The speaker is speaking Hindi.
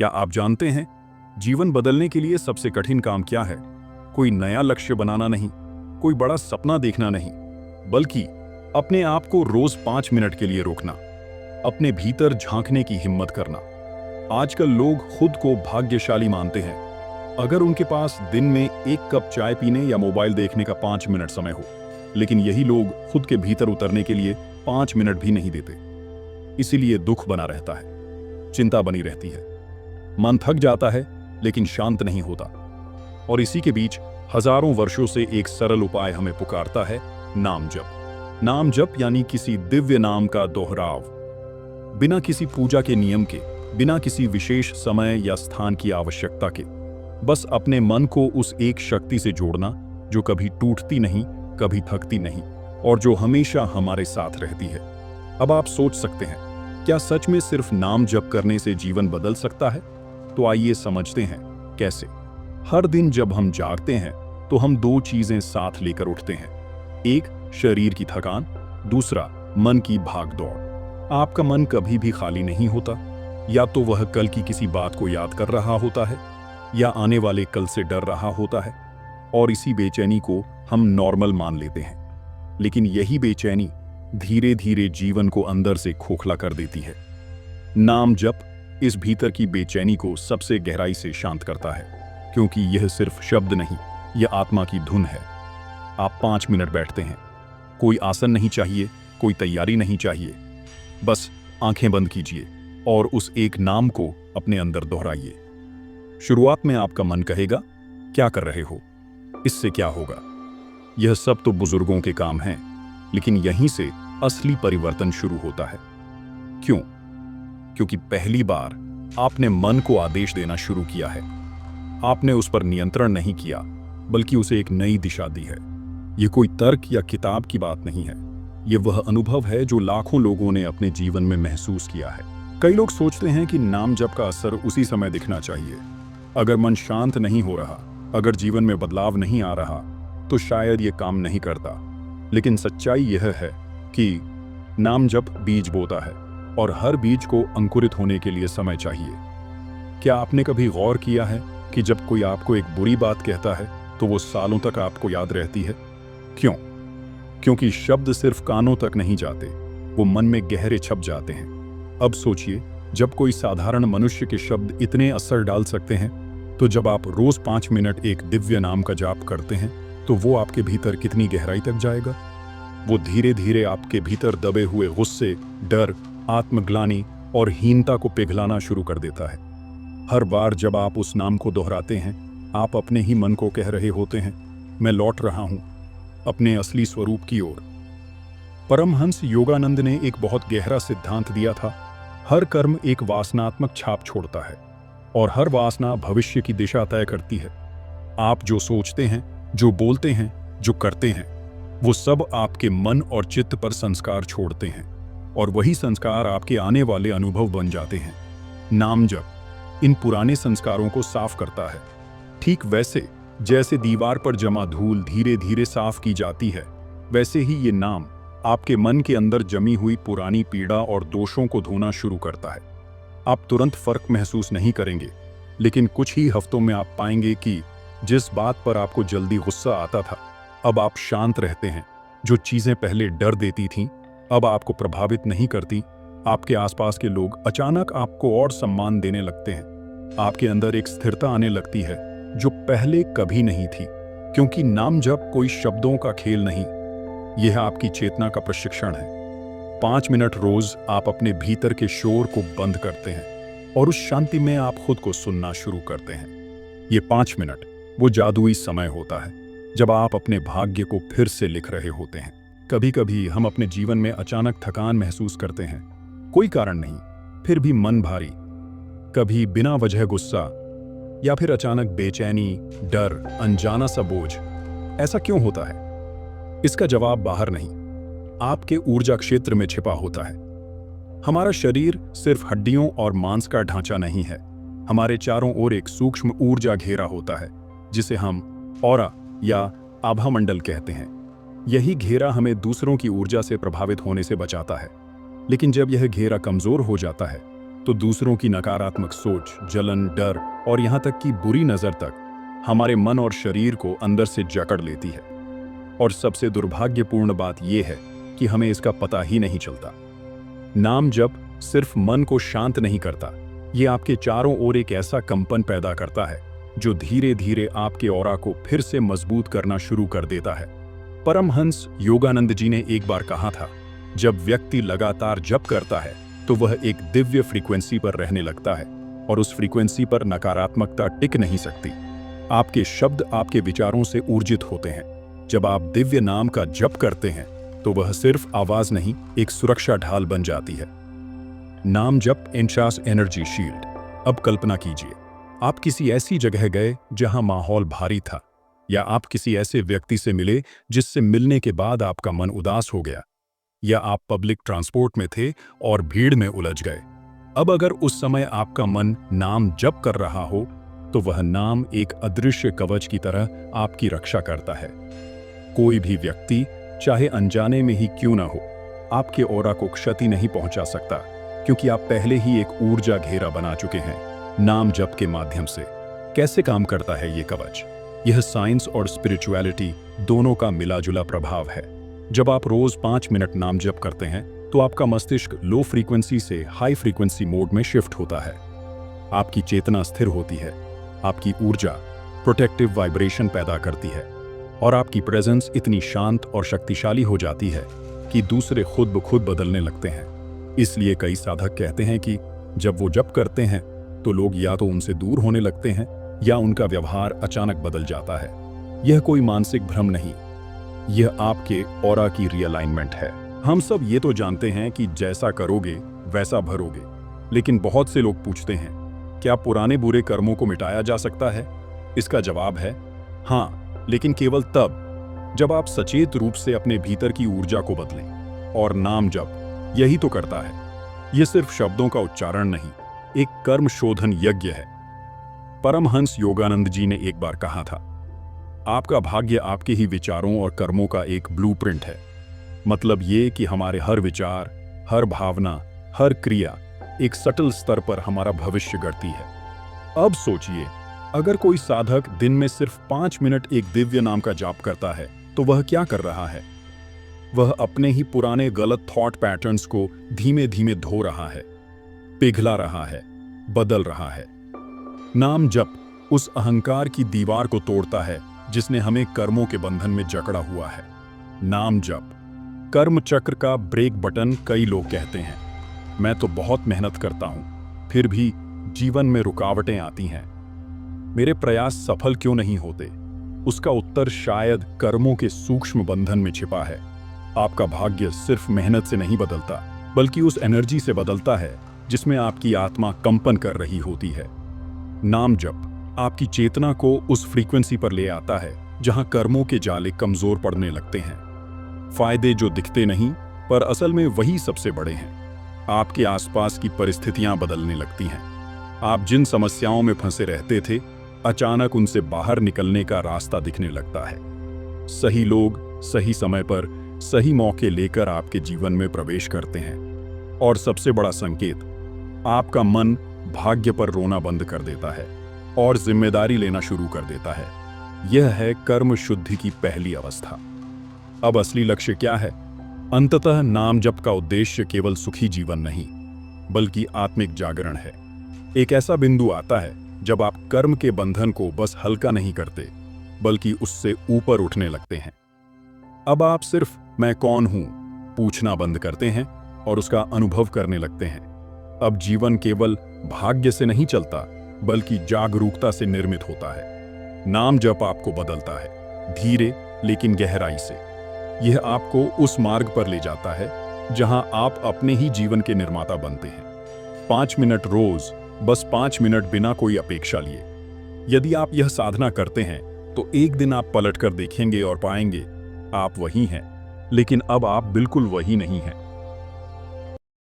क्या आप जानते हैं, जीवन बदलने के लिए सबसे कठिन काम क्या है? कोई नया लक्ष्य बनाना नहीं, कोई बड़ा सपना देखना नहीं, बल्कि अपने आप को रोज 5 मिनट के लिए रोकना, अपने भीतर झांकने की हिम्मत करना। आजकल लोग खुद को भाग्यशाली मानते हैं अगर उनके पास दिन में 1 कप चाय पीने या मोबाइल देखने का 5 मिनट समय हो, लेकिन यही लोग खुद के भीतर उतरने के लिए 5 मिनट भी नहीं देते। इसीलिए दुख बना रहता है, चिंता बनी रहती है, मन थक जाता है लेकिन शांत नहीं होता। और इसी के बीच हजारों वर्षों से एक सरल उपाय हमें पुकारता है, नाम जप। नाम जप यानी किसी दिव्य नाम का दोहराव, बिना किसी पूजा के नियम के, बिना किसी विशेष समय या स्थान की आवश्यकता के, बस अपने मन को उस एक शक्ति से जोड़ना जो कभी टूटती नहीं, कभी थकती नहीं और जो हमेशा हमारे साथ रहती है। अब आप सोच सकते हैं, क्या सच में सिर्फ नाम जप करने से जीवन बदल सकता है? तो आइए समझते हैं कैसे। हर दिन जब हम जागते हैं तो हम 2 चीजें साथ लेकर उठते हैं, एक शरीर की थकान, दूसरा मन की भागदौड़। आपका मन कभी भी खाली नहीं होता, या तो वह कल की किसी बात को याद कर रहा होता है या आने वाले कल से डर रहा होता है, और इसी बेचैनी को हम नॉर्मल मान लेते हैं। लेकिन यही बेचैनी धीरे धीरे जीवन को अंदर से खोखला कर देती है। नाम जप इस भीतर की बेचैनी को सबसे गहराई से शांत करता है, क्योंकि यह सिर्फ शब्द नहीं, यह आत्मा की धुन है। आप 5 मिनट बैठते हैं, कोई आसन नहीं चाहिए, कोई तैयारी नहीं चाहिए, बस आंखें बंद कीजिए और उस एक नाम को अपने अंदर दोहराइए। शुरुआत में आपका मन कहेगा, क्या कर रहे हो, इससे क्या होगा? यह सब तो बुजुर्गों के काम हैं, लेकिन यहीं से असली परिवर्तन शुरू होता है। क्यों? क्योंकि पहली बार आपने मन को आदेश देना शुरू किया है। आपने उस पर नियंत्रण नहीं किया, बल्कि उसे एक नई दिशा दी है। यह कोई तर्क या किताब की बात नहीं है, यह वह अनुभव है जो लाखों लोगों ने अपने जीवन में महसूस किया है। कई लोग सोचते हैं कि नाम जप का असर उसी समय दिखना चाहिए। अगर मन शांत नहीं हो रहा, अगर जीवन में बदलाव नहीं आ रहा, तो शायद यह काम नहीं करता। लेकिन सच्चाई यह है कि नाम जप बीज बोता है और हर बीज को अंकुरित होने के लिए समय चाहिए। क्या आपने कभी गौर किया है कि जब कोई आपको एक बुरी बात कहता है तो वो सालों तक आपको याद रहती है? क्यों? क्योंकि शब्द सिर्फ कानों तक नहीं जाते, वो मन में गहरे छप जाते हैं। अब सोचिए, जब कोई साधारण मनुष्य के शब्द इतने असर डाल सकते हैं, तो जब आप रोज 5 मिनट एक दिव्य नाम का जाप करते हैं, तो वो आपके भीतर कितनी गहराई तक जाएगा। वो धीरे धीरे आपके भीतर दबे हुए गुस्से, डर, आत्मग्लानि और हीनता को पिघलाना शुरू कर देता है। हर बार जब आप उस नाम को दोहराते हैं, आप अपने ही मन को कह रहे होते हैं, मैं लौट रहा हूं अपने असली स्वरूप की ओर। परमहंस योगानंद ने एक बहुत गहरा सिद्धांत दिया था, हर कर्म एक वासनात्मक छाप छोड़ता है और हर वासना भविष्य की दिशा तय करती है। आप जो सोचते हैं, जो बोलते हैं, जो करते हैं, वो सब आपके मन और चित्त पर संस्कार छोड़ते हैं, और वही संस्कार आपके आने वाले अनुभव बन जाते हैं। नाम जप इन पुराने संस्कारों को साफ करता है। ठीक वैसे जैसे दीवार पर जमा धूल धीरे धीरे साफ की जाती है, वैसे ही ये नाम आपके मन के अंदर जमी हुई पुरानी पीड़ा और दोषों को धोना शुरू करता है। आप तुरंत फर्क महसूस नहीं करेंगे, लेकिन कुछ ही हफ्तों में आप पाएंगे कि जिस बात पर आपको जल्दी गुस्सा आता था, अब आप शांत रहते हैं। जो चीजें पहले डर देती थीं, अब आपको प्रभावित नहीं करती। आपके आसपास के लोग अचानक आपको और सम्मान देने लगते हैं। आपके अंदर एक स्थिरता आने लगती है जो पहले कभी नहीं थी, क्योंकि नाम जप कोई शब्दों का खेल नहीं, यह आपकी चेतना का प्रशिक्षण है। 5 मिनट रोज आप अपने भीतर के शोर को बंद करते हैं और उस शांति में आप खुद को सुनना शुरू करते हैं। ये 5 मिनट वो जादुई समय होता है जब आप अपने भाग्य को फिर से लिख रहे होते हैं। कभी कभी हम अपने जीवन में अचानक थकान महसूस करते हैं, कोई कारण नहीं, फिर भी मन भारी, कभी बिना वजह गुस्सा, या फिर अचानक बेचैनी, डर, अनजाना सा बोझ। ऐसा क्यों होता है? इसका जवाब बाहर नहीं, आपके ऊर्जा क्षेत्र में छिपा होता है। हमारा शरीर सिर्फ हड्डियों और मांस का ढांचा नहीं है, हमारे चारों ओर एक सूक्ष्म ऊर्जा घेरा होता है, जिसे हम ऑरा या आभा मंडल कहते हैं। यही घेरा हमें दूसरों की ऊर्जा से प्रभावित होने से बचाता है। लेकिन जब यह घेरा कमजोर हो जाता है, तो दूसरों की नकारात्मक सोच, जलन, डर और यहाँ तक कि बुरी नज़र तक हमारे मन और शरीर को अंदर से जकड़ लेती है। और सबसे दुर्भाग्यपूर्ण बात यह है कि हमें इसका पता ही नहीं चलता। नाम जप सिर्फ मन को शांत नहीं करता, ये आपके चारों ओर एक ऐसा कंपन पैदा करता है जो धीरे धीरे आपके ऑरा को फिर से मजबूत करना शुरू कर देता है। परमहंस योगानंद जी ने एक बार कहा था, जब व्यक्ति लगातार जप करता है तो वह एक दिव्य फ्रीक्वेंसी पर रहने लगता है और उस फ्रीक्वेंसी पर नकारात्मकता टिक नहीं सकती। आपके शब्द आपके विचारों से ऊर्जित होते हैं। जब आप दिव्य नाम का जप करते हैं तो वह सिर्फ आवाज नहीं, एक सुरक्षा ढाल बन जाती है। नाम जप एंशास एनर्जी शील्ड। अब कल्पना कीजिए, आप किसी ऐसी जगह गए जहां माहौल भारी था, या आप किसी ऐसे व्यक्ति से मिले जिससे मिलने के बाद आपका मन उदास हो गया, या आप पब्लिक ट्रांसपोर्ट में थे और भीड़ में उलझ गए। अब अगर उस समय आपका मन नाम जप कर रहा हो तो वह नाम एक अदृश्य कवच की तरह आपकी रक्षा करता है। कोई भी व्यक्ति, चाहे अनजाने में ही क्यों ना हो, आपके ऑरा को क्षति नहीं पहुंचा सकता, क्योंकि आप पहले ही एक ऊर्जा घेरा बना चुके हैं नाम जप के माध्यम से। कैसे काम करता है ये कवच? यह साइंस और स्पिरिचुअलिटी दोनों का मिला-जुला प्रभाव है। जब आप रोज 5 मिनट नाम जप करते हैं तो आपका मस्तिष्क लो फ्रीक्वेंसी से हाई फ्रीक्वेंसी मोड में शिफ्ट होता है। आपकी चेतना स्थिर होती है, आपकी ऊर्जा प्रोटेक्टिव वाइब्रेशन पैदा करती है और आपकी प्रेजेंस इतनी शांत और शक्तिशाली हो जाती है कि दूसरे खुद ब खुद बदलने लगते हैं। इसलिए कई साधक कहते हैं कि जब वो जप करते हैं तो लोग या तो उनसे दूर होने लगते हैं या उनका व्यवहार अचानक बदल जाता है। यह कोई मानसिक भ्रम नहीं, यह आपके ऑरा की रियलाइनमेंट है। हम सब ये तो जानते हैं कि जैसा करोगे वैसा भरोगे, लेकिन बहुत से लोग पूछते हैं, क्या पुराने बुरे कर्मों को मिटाया जा सकता है? इसका जवाब है हाँ, लेकिन केवल तब जब आप सचेत रूप से अपने भीतर की ऊर्जा को बदलें। और नाम जप यही तो करता है। यह सिर्फ शब्दों का उच्चारण नहीं, एक कर्म शोधन यज्ञ है। परमहंस योगानंद जी ने एक बार कहा था, आपका भाग्य आपके ही विचारों और कर्मों का एक ब्लूप्रिंट है। मतलब ये कि हमारे हर विचार, हर भावना, हर क्रिया एक सटल स्तर पर हमारा भविष्य गढ़ती है। अब सोचिए, अगर कोई साधक दिन में सिर्फ 5 मिनट एक दिव्य नाम का जाप करता है तो वह क्या कर रहा है? वह अपने ही पुराने गलत थॉट पैटर्न्स को धीमे धीमे धो रहा है, पिघला रहा है, बदल रहा है। नाम जप उस अहंकार की दीवार को तोड़ता है जिसने हमें कर्मों के बंधन में जकड़ा हुआ है। नाम जप कर्म चक्र का ब्रेक बटन। कई लोग कहते हैं, मैं तो बहुत मेहनत करता हूं, फिर भी जीवन में रुकावटें आती हैं, मेरे प्रयास सफल क्यों नहीं होते? उसका उत्तर शायद कर्मों के सूक्ष्म बंधन में छिपा है। आपका भाग्य सिर्फ मेहनत से नहीं बदलता, बल्कि उस एनर्जी से बदलता है जिसमें आपकी आत्मा कंपन कर रही होती है। नाम जप आपकी चेतना को उस फ्रीक्वेंसी पर ले आता है जहां कर्मों के जाले कमजोर पड़ने लगते हैं। फायदे जो दिखते नहीं पर असल में वही सबसे बड़े हैं। आपके आसपास की परिस्थितियां बदलने लगती हैं। आप जिन समस्याओं में फंसे रहते थे, अचानक उनसे बाहर निकलने का रास्ता दिखने लगता है। सही लोग सही समय पर सही मौके लेकर आपके जीवन में प्रवेश करते हैं। और सबसे बड़ा संकेत, आपका मन भाग्य पर रोना बंद कर देता है और जिम्मेदारी लेना शुरू कर देता है। यह है कर्म शुद्धि की पहली अवस्था। अब असली लक्ष्य क्या है? अंततः नाम जप का उद्देश्य केवल सुखी जीवन नहीं, बल्कि आत्मिक जागरण है। एक ऐसा बिंदु आता है जब आप कर्म के बंधन को बस हल्का नहीं करते, बल्कि उससे ऊपर उठने लगते हैं। अब आप सिर्फ मैं कौन हूं पूछना बंद करते हैं और उसका अनुभव करने लगते हैं। अब जीवन केवल भाग्य से नहीं चलता, बल्कि जागरूकता से निर्मित होता है। नाम जप आपको बदलता है, धीरे लेकिन गहराई से। यह आपको उस मार्ग पर ले जाता है जहां आप अपने ही जीवन के निर्माता बनते हैं। 5 मिनट रोज, बस 5 मिनट बिना कोई अपेक्षा लिए। यदि आप यह साधना करते हैं तो एक दिन आप पलट कर देखेंगे और पाएंगे आप वही हैं, लेकिन अब आप बिल्कुल वही नहीं हैं।